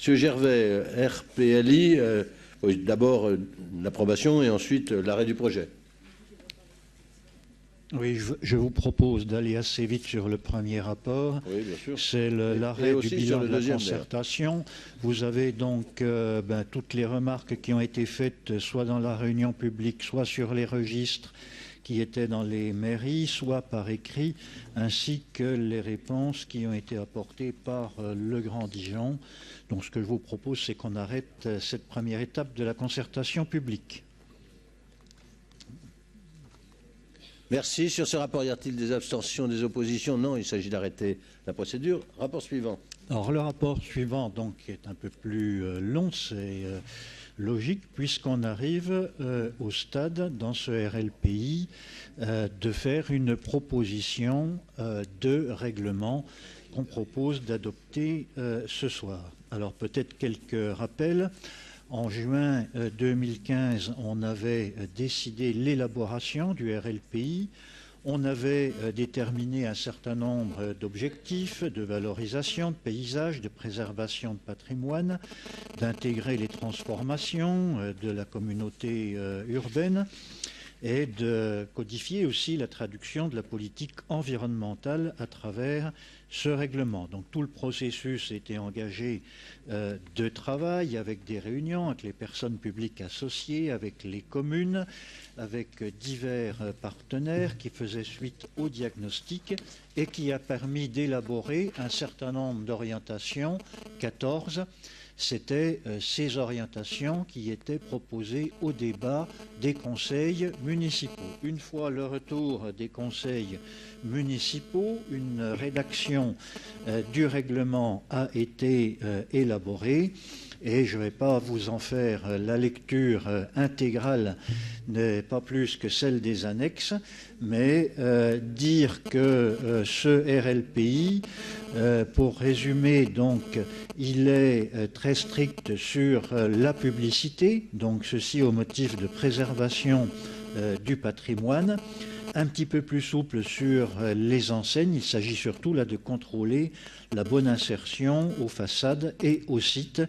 Monsieur Gervais, RPLI, d'abord l'approbation et ensuite l'arrêt du projet. Oui, je vous propose d'aller assez vite sur le premier rapport. Oui, bien sûr. C'est l'arrêt du bilan de la concertation. Vous avez donc toutes les remarques qui ont été faites, soit dans la réunion publique, soit sur les registres qui étaient dans les mairies, soit par écrit, ainsi que les réponses qui ont été apportées par le Grand Dijon. Donc ce que je vous propose, c'est qu'on arrête cette première étape de la concertation publique. Merci. Sur ce rapport, y a-t-il des abstentions, des oppositions? Non, il s'agit d'arrêter la procédure. Rapport suivant. Alors le rapport suivant, donc, est un peu plus long, c'est logique, puisqu'on arrive au stade, dans ce RLPI, de faire une proposition de règlement qu'on propose d'adopter ce soir. Alors peut-être quelques rappels. En juin 2015, on avait décidé l'élaboration du RLPI. On avait déterminé un certain nombre d'objectifs de valorisation de paysages, de préservation de patrimoine, d'intégrer les transformations de la communauté urbaine et de codifier aussi la traduction de la politique environnementale à travers ce règlement. Donc tout le processus était engagé de travail avec des réunions, avec les personnes publiques associées, avec les communes, avec divers partenaires qui faisaient suite au diagnostic et qui a permis d'élaborer un certain nombre d'orientations, 14. C'était ces orientations qui étaient proposées au débat des conseils municipaux. Une fois le retour des conseils municipaux, une rédaction du règlement a été élaborée. Et je ne vais pas vous en faire la lecture intégrale, pas plus que celle des annexes, mais dire que ce RLPI, pour résumer, donc, il est très strict sur la publicité, donc ceci au motif de préservation du patrimoine, un petit peu plus souple sur les enseignes. Il s'agit surtout là de contrôler la bonne insertion aux façades et aux sites,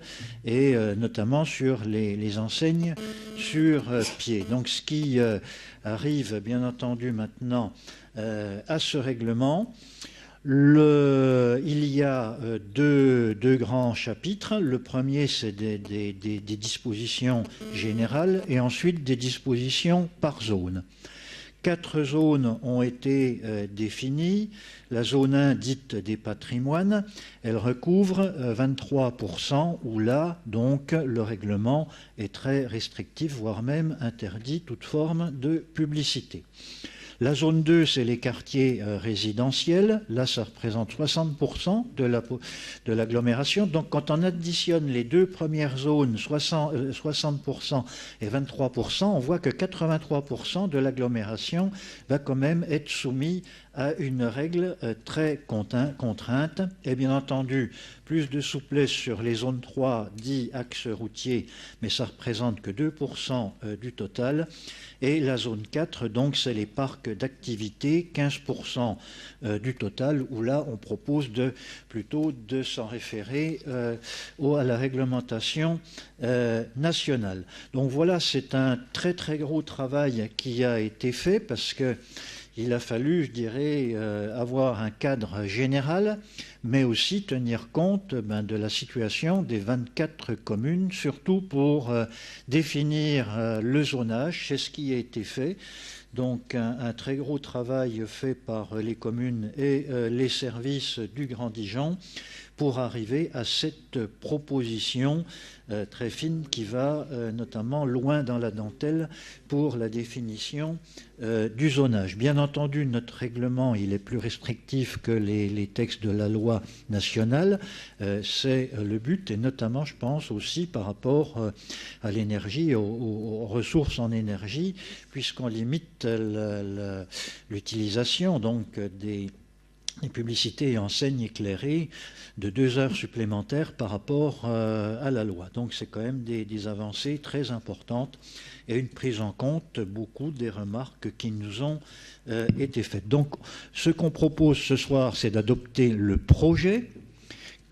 et notamment sur les enseignes sur pied. Donc ce qui arrive bien entendu maintenant à ce règlement, il y a deux grands chapitres. Le premier, c'est des dispositions générales et ensuite des dispositions par zone. 4 zones ont été définies. La zone 1, dite des patrimoines, elle recouvre 23%, où là, donc, le règlement est très restrictif, voire même interdit toute forme de publicité. La zone 2, c'est les quartiers résidentiels. Là, ça représente 60% de l'agglomération. Donc, quand on additionne les deux premières zones, 60% et 23%, on voit que 83% de l'agglomération va quand même être soumis à une règle très contrainte. Et bien entendu, plus de souplesse sur les zones 3, dit axes routiers, mais ça représente que 2% du total. Et la zone 4, donc, c'est les parcs d'activité, 15% du total, où là, on propose plutôt de s'en référer à la réglementation nationale. Donc voilà, c'est un très très gros travail qui a été fait, parce que il a fallu, je dirais, avoir un cadre général, mais aussi tenir compte de la situation des 24 communes, surtout pour définir le zonage. C'est ce qui a été fait. Donc un très gros travail fait par les communes et les services du Grand Dijon pour arriver à cette proposition très fine qui va notamment loin dans la dentelle pour la définition du zonage. Bien entendu, notre règlement, il est plus restrictif que les textes de la loi nationale. C'est le but, et notamment, je pense, aussi par rapport à l'énergie, aux ressources en énergie, puisqu'on limite l'utilisation donc des publicités et enseignes éclairées de 2 heures supplémentaires par rapport à la loi. Donc c'est quand même des avancées très importantes et une prise en compte beaucoup des remarques qui nous ont été faites. Donc ce qu'on propose ce soir, c'est d'adopter le projet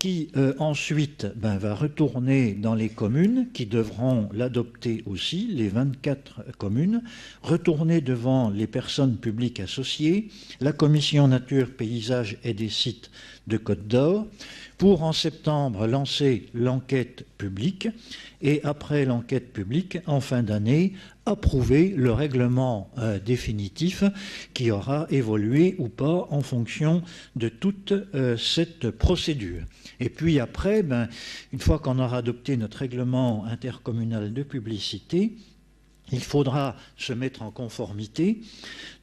qui ensuite va retourner dans les communes qui devront l'adopter aussi, les 24 communes, retourner devant les personnes publiques associées, la commission nature, paysage et des sites de Côte d'Or, pour en septembre lancer l'enquête publique et après l'enquête publique, en fin d'année, approuver le règlement définitif qui aura évolué ou pas en fonction de toute cette procédure. Et puis après, une fois qu'on aura adopté notre règlement intercommunal de publicité, il faudra se mettre en conformité,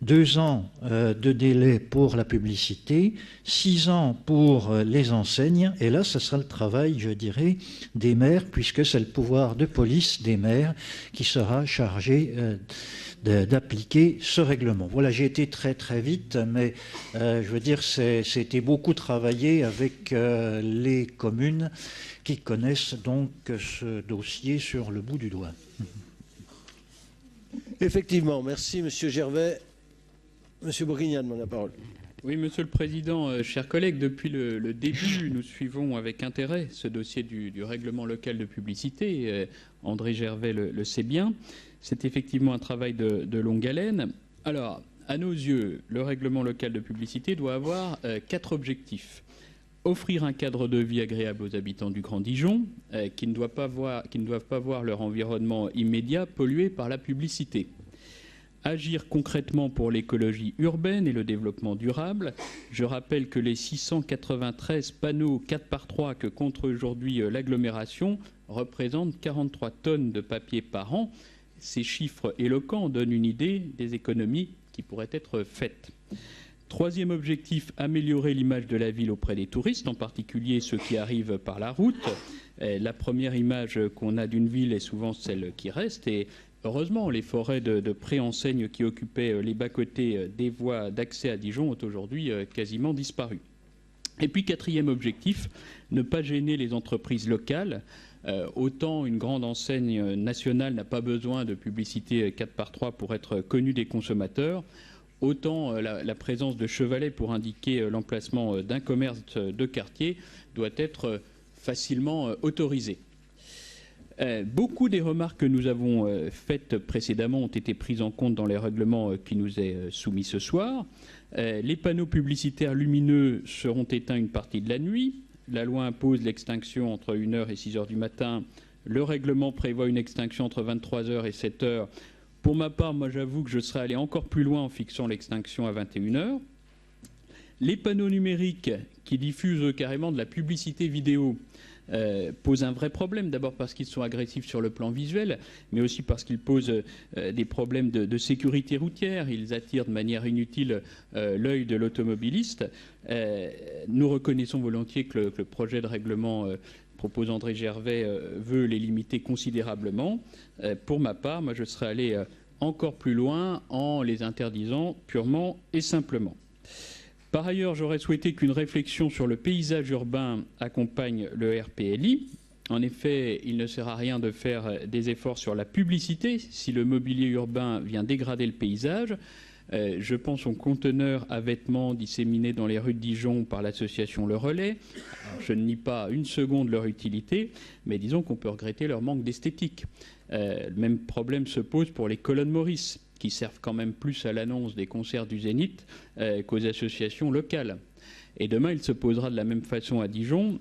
2 ans de délai pour la publicité, 6 ans pour les enseignes, et là, ce sera le travail, je dirais, des maires, puisque c'est le pouvoir de police des maires qui sera chargé d'appliquer ce règlement. Voilà, j'ai été très très vite, mais je veux dire, c'était beaucoup travaillé avec les communes qui connaissent donc ce dossier sur le bout du doigt. Effectivement, merci Monsieur Gervais. Monsieur Bourguignat demande la parole. Oui, Monsieur le Président, chers collègues, depuis le début, nous suivons avec intérêt ce dossier du règlement local de publicité. André Gervais le sait bien. C'est effectivement un travail de longue haleine. Alors, à nos yeux, le règlement local de publicité doit avoir 4 objectifs. Offrir un cadre de vie agréable aux habitants du Grand Dijon, qui ne doivent pas voir leur environnement immédiat pollué par la publicité. Agir concrètement pour l'écologie urbaine et le développement durable. Je rappelle que les 693 panneaux 4x3 que compte aujourd'hui l'agglomération représentent 43 tonnes de papier par an. Ces chiffres éloquents donnent une idée des économies qui pourraient être faites. 3e objectif, améliorer l'image de la ville auprès des touristes, en particulier ceux qui arrivent par la route. La première image qu'on a d'une ville est souvent celle qui reste. Et heureusement, les forêts de préenseignes qui occupaient les bas-côtés des voies d'accès à Dijon ont aujourd'hui quasiment disparu. Et puis 4e objectif, ne pas gêner les entreprises locales. Autant une grande enseigne nationale n'a pas besoin de publicité 4x3 pour être connue des consommateurs, autant la présence de chevalets pour indiquer l'emplacement d'un commerce de quartier doit être facilement autorisée. Beaucoup des remarques que nous avons faites précédemment ont été prises en compte dans les règlements qui nous est soumis ce soir. Les panneaux publicitaires lumineux seront éteints une partie de la nuit. La loi impose l'extinction entre 1h et 6h du matin. Le règlement prévoit une extinction entre 23h et 7h. Pour ma part, moi j'avoue que je serais allé encore plus loin en fixant l'extinction à 21h. Les panneaux numériques qui diffusent carrément de la publicité vidéo posent un vrai problème, d'abord parce qu'ils sont agressifs sur le plan visuel, mais aussi parce qu'ils posent des problèmes de sécurité routière. Ils attirent de manière inutile l'œil de l'automobiliste. Nous reconnaissons volontiers que le projet de règlement propose André Gervais veut les limiter considérablement. Pour ma part, moi je serais allé encore plus loin en les interdisant purement et simplement. Par ailleurs, j'aurais souhaité qu'une réflexion sur le paysage urbain accompagne le RPLI. En effet, il ne sert à rien de faire des efforts sur la publicité si le mobilier urbain vient dégrader le paysage. Je pense aux conteneurs à vêtements disséminés dans les rues de Dijon par l'association Le Relais. Alors, je ne nie pas une seconde leur utilité, mais disons qu'on peut regretter leur manque d'esthétique. Le même problème se pose pour les colonnes Maurice, qui servent quand même plus à l'annonce des concerts du Zénith qu'aux associations locales. Et demain, il se posera de la même façon à Dijon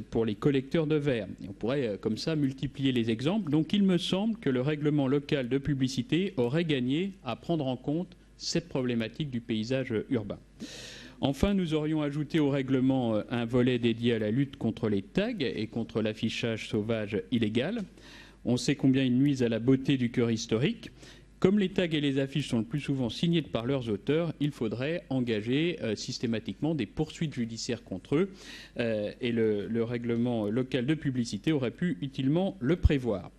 pour les collecteurs de verre. Et on pourrait comme ça multiplier les exemples. Donc il me semble que le règlement local de publicité aurait gagné à prendre en compte cette problématique du paysage urbain. Enfin, nous aurions ajouté au règlement un volet dédié à la lutte contre les tags et contre l'affichage sauvage illégal. On sait combien ils nuisent à la beauté du cœur historique. Comme les tags et les affiches sont le plus souvent signés par leurs auteurs, il faudrait engager systématiquement des poursuites judiciaires contre eux. Et le règlement local de publicité aurait pu utilement le prévoir.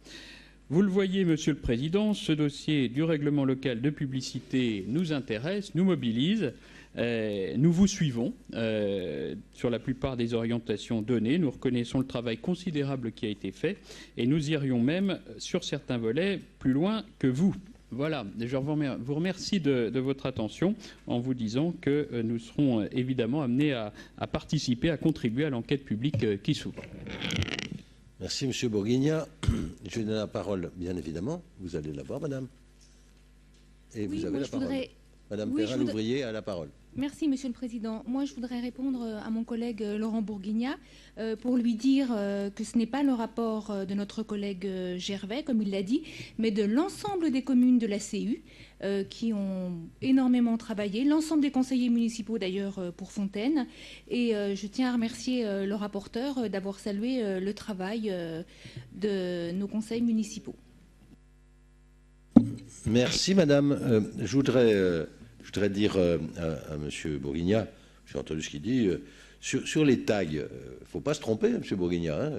Vous le voyez, Monsieur le Président, ce dossier du règlement local de publicité nous intéresse, nous mobilise. Nous vous suivons sur la plupart des orientations données. Nous reconnaissons le travail considérable qui a été fait et nous irions même, sur certains volets, plus loin que vous. Voilà, je vous remercie de votre attention en vous disant que nous serons évidemment amenés à participer, à contribuer à l'enquête publique qui s'ouvre. Merci, M. Bourguignat. Je donne la parole, bien évidemment. Vous allez la voir, madame. Et Oui, vous avez la parole. Madame Perrin-Louvrier a la parole. Merci, Monsieur le Président. Moi, je voudrais répondre à mon collègue Laurent Bourguignat pour lui dire que ce n'est pas le rapport de notre collègue Gervais, comme il l'a dit, mais de l'ensemble des communes de la CU qui ont énormément travaillé, l'ensemble des conseillers municipaux d'ailleurs pour Fontaine. Et je tiens à remercier le rapporteur d'avoir salué le travail de nos conseils municipaux. Merci, madame. Je voudrais dire à M. Bourguignat, j'ai entendu ce qu'il dit, sur les tags, il ne faut pas se tromper, M. Bourguignat. Hein,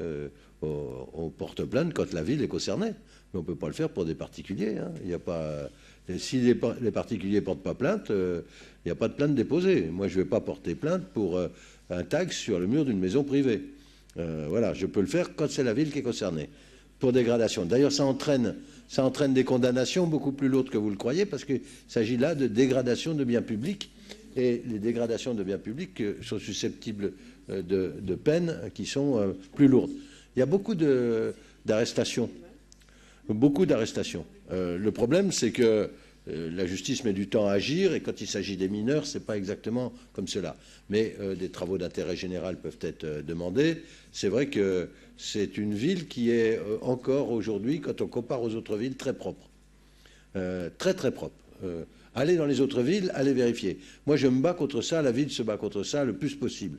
on porte plainte quand la ville est concernée, mais on ne peut pas le faire pour des particuliers. Hein. Il y a pas, si les particuliers ne portent pas plainte, il n'y a pas de plainte déposée. Moi, je ne vais pas porter plainte pour un tag sur le mur d'une maison privée. Voilà, je peux le faire quand c'est la ville qui est concernée, pour dégradation. D'ailleurs, ça entraîne des condamnations beaucoup plus lourdes que vous le croyez, parce qu'il s'agit là de dégradation de biens publics, et les dégradations de biens publics sont susceptibles de peines qui sont plus lourdes. Il y a beaucoup d'arrestations. Beaucoup d'arrestations. Le problème, c'est que la justice met du temps à agir, et quand il s'agit des mineurs, ce n'est pas exactement comme cela. Mais des travaux d'intérêt général peuvent être demandés. C'est vrai que c'est une ville qui est encore aujourd'hui, quand on compare aux autres villes, très propre. Très très propre. Allez dans les autres villes, allez vérifier. Moi, je me bats contre ça, la ville se bat contre ça le plus possible.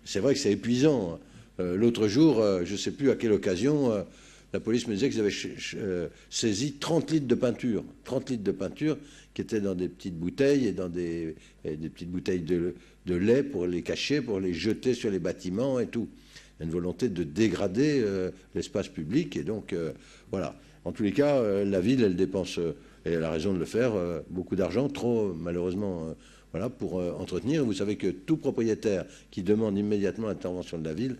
C'est vrai que c'est épuisant. L'autre jour, je ne sais plus à quelle occasion, la police me disait qu'ils avaient saisi 30 litres de peinture. 30 litres de peinture qui étaient dans des petites bouteilles et dans des petites bouteilles de lait pour les cacher, pour les jeter sur les bâtiments et tout. Il y a une volonté de dégrader l'espace public. Et donc, voilà. En tous les cas, la ville, elle dépense, et elle a raison de le faire, beaucoup d'argent, trop malheureusement, voilà, pour entretenir. Vous savez que tout propriétaire qui demande immédiatement l'intervention de la ville,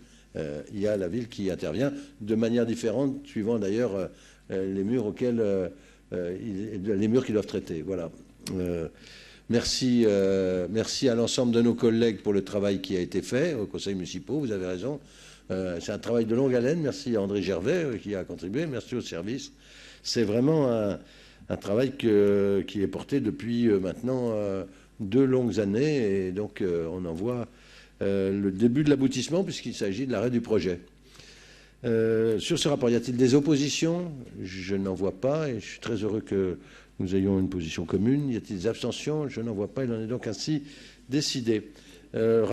il y a la ville qui intervient de manière différente, suivant d'ailleurs les murs auxquels les murs qu'ils doivent traiter. Voilà. Merci à l'ensemble de nos collègues pour le travail qui a été fait au conseil municipaux. Vous avez raison. C'est un travail de longue haleine. Merci à André Gervais qui a contribué. Merci au service. C'est vraiment un travail qui est porté depuis maintenant 2 longues années, et donc on en voit le début de l'aboutissement, puisqu'il s'agit de l'arrêt du projet. Sur ce rapport, y a-t-il des oppositions? Je n'en vois pas, et je suis très heureux que nous ayons une position commune. Y a-t-il des abstentions? Je n'en vois pas. Il en est donc ainsi décidé.